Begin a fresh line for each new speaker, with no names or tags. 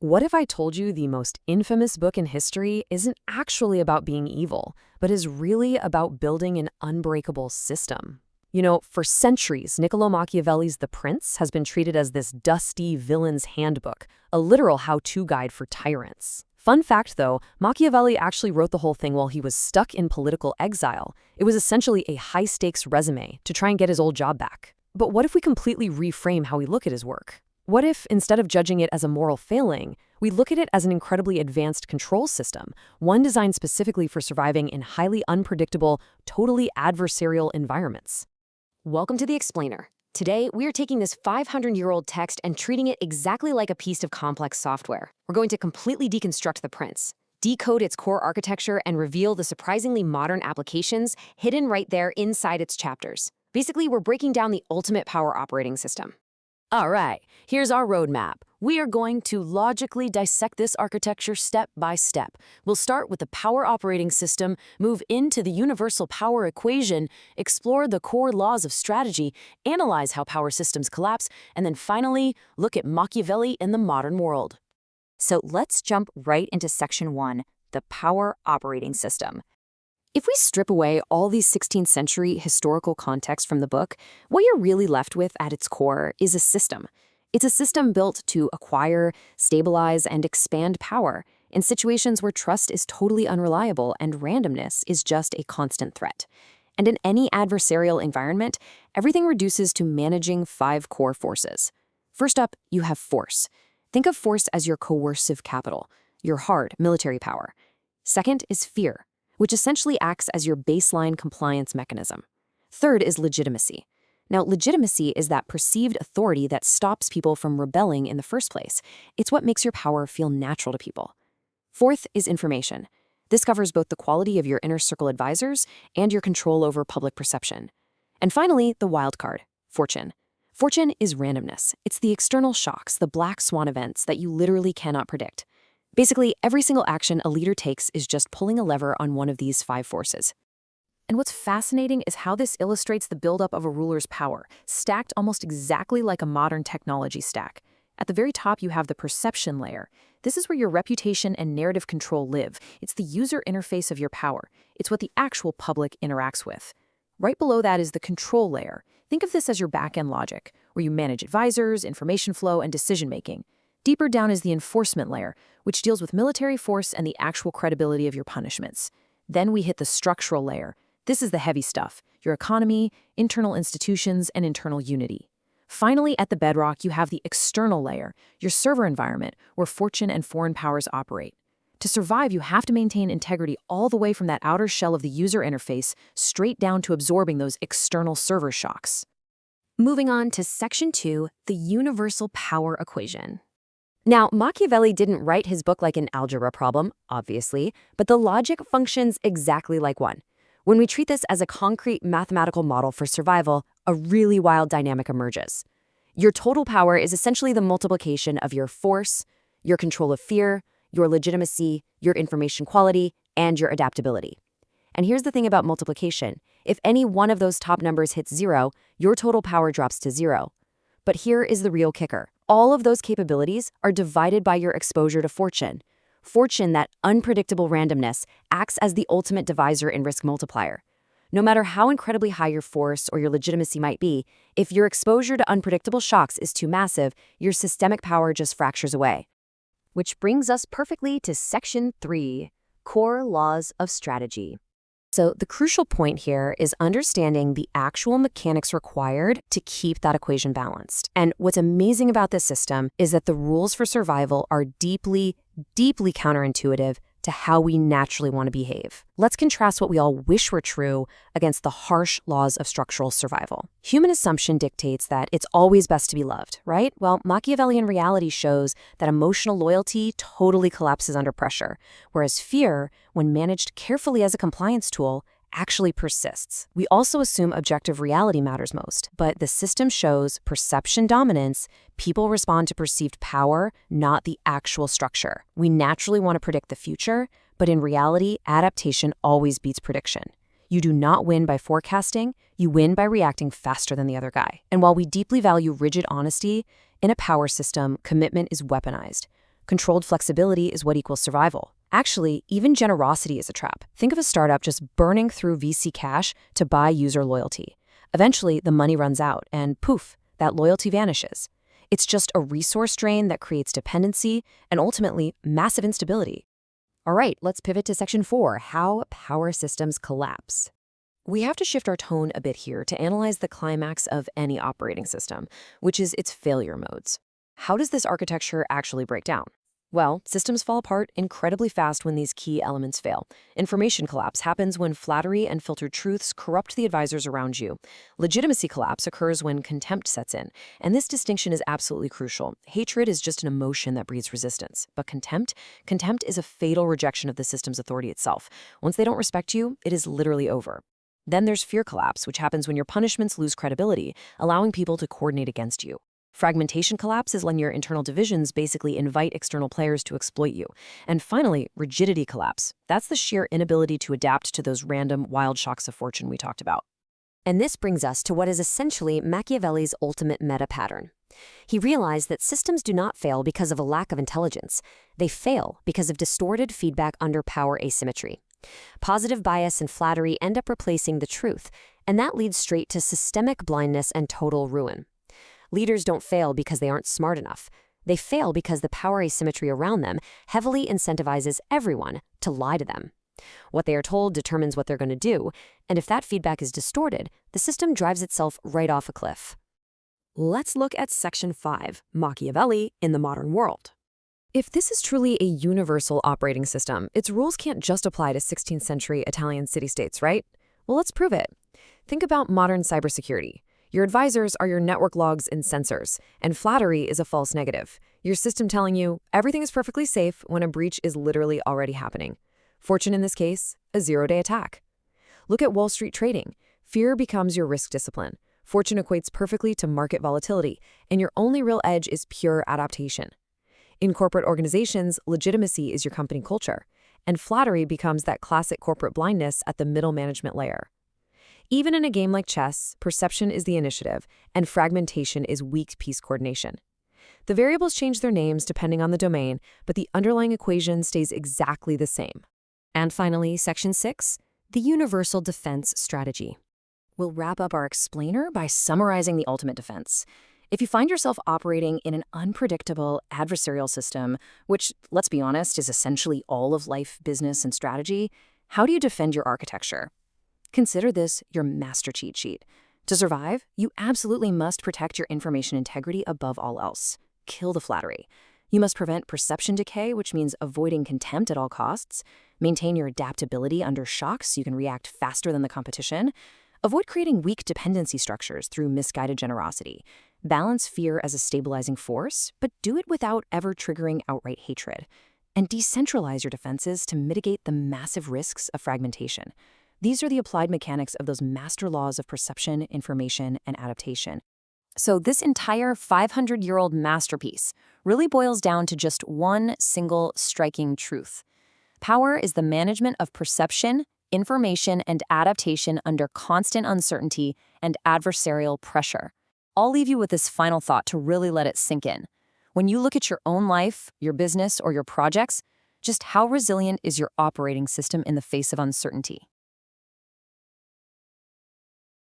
What if I told you the most infamous book in history isn't actually about being evil, but is really about building an unbreakable system? For centuries, Niccolo Machiavelli's The Prince has been treated as this dusty villain's handbook, a literal how-to guide for tyrants. Fun fact, though, Machiavelli actually wrote the whole thing while he was stuck in political exile. It was essentially a high-stakes resume to try and get his old job back. But what if we completely reframe how we look at his work? What if, instead of judging it as a moral failing, we look at it as an incredibly advanced control system, one designed specifically for surviving in highly unpredictable, totally adversarial environments?
Welcome to The Explainer. Today, we are taking this 500-year-old text and treating it exactly like a piece of complex software. We're going to completely deconstruct The Prince, decode its core architecture, and reveal the surprisingly modern applications hidden right there inside its chapters. Basically, we're breaking down the ultimate power operating system.
All right, here's our roadmap. We are going to logically dissect this architecture step by step. We'll start with the power operating system, move into the universal power equation, explore the core laws of strategy, analyze how power systems collapse, and then finally, look at Machiavelli in the modern world.
So let's jump right into Section 1, the power operating system.
If we strip away all these 16th century historical context from the book, what you're really left with at its core is a system. It's a system built to acquire, stabilize, and expand power in situations where trust is totally unreliable and randomness is just a constant threat. And in any adversarial environment, everything reduces to managing 5 core forces. First up, you have force. Think of force as your coercive capital, your hard military power. Second is fear, which essentially acts as your baseline compliance mechanism. Third is legitimacy. Now, legitimacy is that perceived authority that stops people from rebelling in the first place. It's what makes your power feel natural to people. Fourth is information. This covers both the quality of your inner circle advisors and your control over public perception. And finally, the wild card, fortune. Fortune is randomness. It's the external shocks, the black swan events that you literally cannot predict. Basically, every single action a leader takes is just pulling a lever on one of these 5 forces. And what's fascinating is how this illustrates the buildup of a ruler's power, stacked almost exactly like a modern technology stack. At the very top, you have the perception layer. This is where your reputation and narrative control live. It's the user interface of your power. It's what the actual public interacts with. Right below that is the control layer. Think of this as your back-end logic, where you manage advisors, information flow, and decision-making. Deeper down is the enforcement layer, which deals with military force and the actual credibility of your punishments. Then we hit the structural layer. This is the heavy stuff, your economy, internal institutions, and internal unity. Finally, at the bedrock, you have the external layer, your server environment, where fortune and foreign powers operate. To survive, you have to maintain integrity all the way from that outer shell of the user interface straight down to absorbing those external server shocks.
Moving on to Section 2, the universal power equation.
Now, Machiavelli didn't write his book like an algebra problem, obviously, but the logic functions exactly like one. When we treat this as a concrete mathematical model for survival, a really wild dynamic emerges. Your total power is essentially the multiplication of your force, your control of fear, your legitimacy, your information quality, and your adaptability. And here's the thing about multiplication. If any one of those top numbers hits 0, your total power drops to 0. But here is the real kicker. All of those capabilities are divided by your exposure to fortune. Fortune, that unpredictable randomness, acts as the ultimate divisor and risk multiplier. No matter how incredibly high your force or your legitimacy might be, if your exposure to unpredictable shocks is too massive, your systemic power just fractures away.
Which brings us perfectly to Section 3, core laws of strategy.
So the crucial point here is understanding the actual mechanics required to keep that equation balanced. And what's amazing about this system is that the rules for survival are deeply, deeply counterintuitive to how we naturally want to behave. Let's contrast what we all wish were true against the harsh laws of structural survival. Human assumption dictates that it's always best to be loved, right? Well, Machiavellian reality shows that emotional loyalty totally collapses under pressure, whereas fear, when managed carefully as a compliance tool, actually persists. We also assume objective reality matters most, but the system shows perception dominance. People respond to perceived power, not the actual structure. We naturally want to predict the future, but in reality, adaptation always beats prediction. You do not win by forecasting, you win by reacting faster than the other guy. And while we deeply value rigid honesty, in a power system, commitment is weaponized. Controlled flexibility is what equals survival. Actually, even generosity is a trap. Think of a startup just burning through VC cash to buy user loyalty. Eventually, the money runs out, and poof, that loyalty vanishes. It's just a resource drain that creates dependency and ultimately massive instability.
All right, let's pivot to Section 4, how power systems collapse.
We have to shift our tone a bit here to analyze the climax of any operating system, which is its failure modes. How does this architecture actually break down? Well, systems fall apart incredibly fast when these key elements fail. Information collapse happens when flattery and filtered truths corrupt the advisors around you. Legitimacy collapse occurs when contempt sets in, and this distinction is absolutely crucial. Hatred is just an emotion that breeds resistance, but contempt is a fatal rejection of the system's authority itself. Once they don't respect you, it is literally over. Then there's fear collapse, which happens when your punishments lose credibility, allowing people to coordinate against you. Fragmentation collapse is when your internal divisions basically invite external players to exploit you. And finally, rigidity collapse. That's the sheer inability to adapt to those random, wild shocks of fortune we talked about.
And this brings us to what is essentially Machiavelli's ultimate meta pattern. He realized that systems do not fail because of a lack of intelligence. They fail because of distorted feedback under power asymmetry. Positive bias and flattery end up replacing the truth, and that leads straight to systemic blindness and total ruin. Leaders don't fail because they aren't smart enough. They fail because the power asymmetry around them heavily incentivizes everyone to lie to them. What they are told determines what they're going to do, and if that feedback is distorted, the system drives itself right off a cliff.
Let's look at Section 5, Machiavelli in the modern world.
If this is truly a universal operating system, its rules can't just apply to 16th century Italian city-states, right? Well, let's prove it. Think about modern cybersecurity. Your advisors are your network logs and sensors, and flattery is a false negative. Your system telling you everything is perfectly safe when a breach is literally already happening. Fortune in this case, a zero-day attack. Look at Wall Street trading. Fear becomes your risk discipline. Fortune equates perfectly to market volatility, and your only real edge is pure adaptation. In corporate organizations, legitimacy is your company culture, and flattery becomes that classic corporate blindness at the middle management layer. Even in a game like chess, perception is the initiative, and fragmentation is weak piece coordination. The variables change their names depending on the domain, but the underlying equation stays exactly the same.
And finally, Section 6, the Universal Defense Strategy. We'll wrap up our explainer by summarizing the ultimate defense. If you find yourself operating in an unpredictable adversarial system, which, let's be honest, is essentially all of life, business, and strategy, how do you defend your architecture? Consider this your master cheat sheet. To survive, you absolutely must protect your information integrity above all else. Kill the flattery. You must prevent perception decay, which means avoiding contempt at all costs. Maintain your adaptability under shocks so you can react faster than the competition. Avoid creating weak dependency structures through misguided generosity. Balance fear as a stabilizing force, but do it without ever triggering outright hatred. And decentralize your defenses to mitigate the massive risks of fragmentation. These are the applied mechanics of those master laws of perception, information, and adaptation. So this entire 500-year-old masterpiece really boils down to just one single striking truth. Power is the management of perception, information, and adaptation under constant uncertainty and adversarial pressure. I'll leave you with this final thought to really let it sink in. When you look at your own life, your business, or your projects, just how resilient is your operating system in the face of uncertainty?